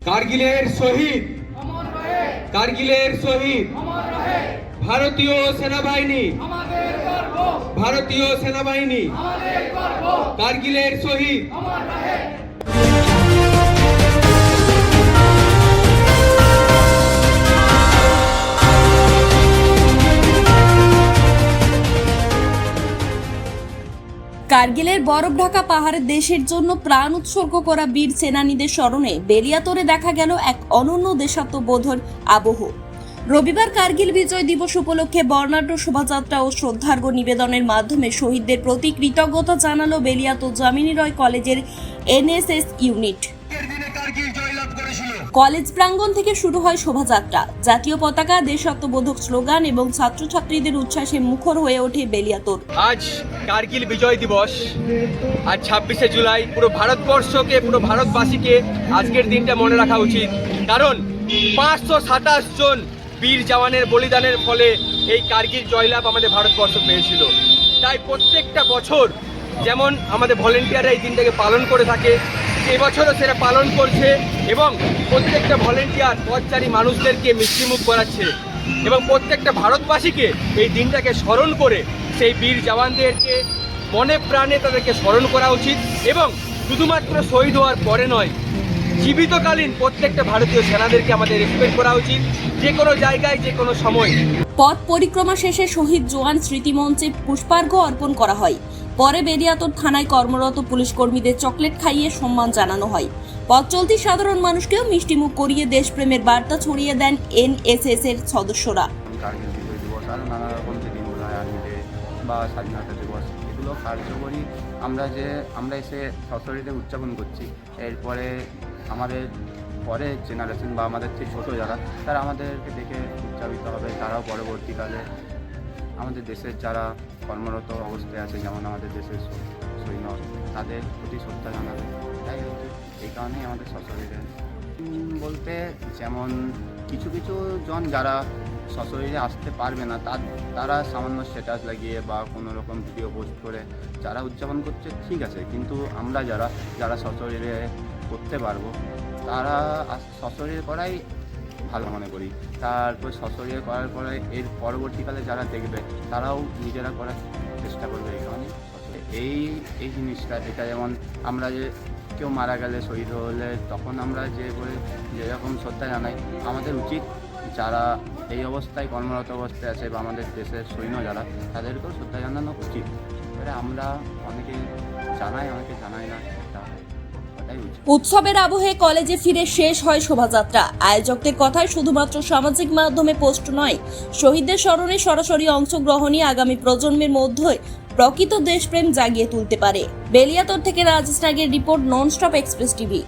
কারগিলের শহীদ কারগিলের শহীদ ভারতীয় সেনাবাহিনী ভারতীয় সেনাবাহিনী কারগিলের শহীদ। কারগিলের বরফ ঢাকা পাহাড়ের দেশের জন্য প্রাণ উৎসর্গ করা বীর সেনানীদের স্মরণে বেলিয়াতোড়ে দেখা গেল এক অনন্য দেশাত্মবোধের আবহ। রবিবার কারগিল বিজয় দিবস উপলক্ষে বর্ণাঢ্য শোভাযাত্রা ও শ্রদ্ধার্ঘ্য নিবেদনের মাধ্যমে শহীদদের প্রতি কৃতজ্ঞতা জানালো বেলিয়াতোড় জামিনী রয় কলেজের এনএসএস ইউনিট। কলেজ প্রাঙ্গণ থেকে শুরু হয় শোভাযাত্রা। জাতীয় পতাকা, দেশাত্মবোধক স্লোগান এবং ছাত্রছাত্রীদের উচ্ছ্বাসে মুখর হয়ে ওঠে বেলিয়াতোড়। আজ কারগিল বিজয় দিবস, আজ 26শে জুলাই। পুরো ভারতবর্ষকে, পুরো ভারতবাসীকে আজকের দিনটা মনে রাখা উচিত, কারণ 527 জন বীর জওয়ানের বলিদানের ফলে এই কারগিল জয়লাভ আমাদের ভারতবর্ষ পেয়েছিল। তাই প্রত্যেকটা বছর যেমন আমাদের ভলেন্টিয়াররা এই দিনটাকে পালন করে থাকে, এবছরও সেটা পালন করছে এবং প্রত্যেকটা ভলেন্টিয়ার পথচারী মানুষদেরকে মিষ্টিমুখ করাচ্ছে এবং প্রত্যেকটা ভারতবাসীকে এই দিনটাকে স্মরণ করে সেই বীর জওয়ানদেরকে মনে প্রাণে তাদেরকে স্মরণ করা উচিত এবং শুধুমাত্র শহীদ হওয়ার পরে নয়, জীবিতকালীন প্রত্যেকটা ভারতীয় সেনাদেরকে আমাদের রেসপেক্ট করা উচিত, যে কোনো জায়গায়, যে কোনো সময়। পথ পরিক্রমা শেষে শহীদ জওয়ান স্মৃতিমঞ্চে পুষ্পার্ঘ্য অর্পণ করা হয়। পরে বেলিয়াতোড় থানায় কর্মরত পুলিশ কর্মীদের চকলেট খাইয়ে সম্মান জানানো হয়। পথ চলতি সাধারণ মানুষকেও মিষ্টিমুখ করিয়ে দেশপ্রেমের বার্তা ছড়িয়ে দেন এনএসএস এর সদস্যরা। কারগিল বিজয় দিবস আর নানা রকম যে দিনগুলো হয়, আর্মি ডে বা স্বাধীনতা দিবস, এগুলো কার্যকরী আমরা এসে সশরীরে উদযাপন করছি। এরপরে আমাদের পরে জেনারেশন বা আমাদের যে ছোটো যারা, তারা আমাদেরকে দেখে উদযাপিত হবে। তারাও পরবর্তীকালে আমাদের দেশের যারা কর্মরত অবস্থায় আছে, যেমন আমাদের দেশের সৈন্য, তাদের প্রতি শ্রদ্ধা জানাবে। তাই এই কারণেই আমাদের সশরীরে বলতে, যেমন কিছু কিছু জন যারা সশরীরে আসতে পারবে না, তারা সামান্য স্ট্যাটাস লাগিয়ে বা কোনো রকম ভিডিও পোস্ট করে যারা উদযাপন করছে, ঠিক আছে, কিন্তু আমরা যারা সশরীরে করতে পারবো, তারা সশরীরে করাই ভালো মনে করি। তারপর সশরীরে করার পরে এর পরবর্তীকালে যারা দেখবে, তারাও নিজেরা করার চেষ্টা করবে। এই কারণে এই জিনিসটা, এটা যেমন আমরা যে কেউ মারা গেলে, শহীদ হলে, তখন আমরা যেরকম শ্রদ্ধা জানাই, আমাদের উচিত যারা এই অবস্থায় কর্মরত অবস্থায় আছে বা আমাদের দেশের সৈন্য যারা, তাদেরকেও শ্রদ্ধা জানানো উচিত। এবারে আমরা অনেকে জানাই, অনেকে জানাই না। উৎসবের আবহে কলেজে ফিরে শেষ হয় শোভাযাত্রা। আয়োজকদের কথায় শুধুমাত্র সামাজিক মাধ্যমে পোস্ট নয়, শহীদদের স্মরণে সরাসরি অংশগ্রহণই আগামী প্রজন্মের মধ্যে প্রকৃত দেশপ্রেম জাগিয়ে তুলতে পারে। বেলিয়াতোড় থেকে রাজেশ নাগের রিপোর্ট, ননস্টপ এক্সপ্রেস টিভি।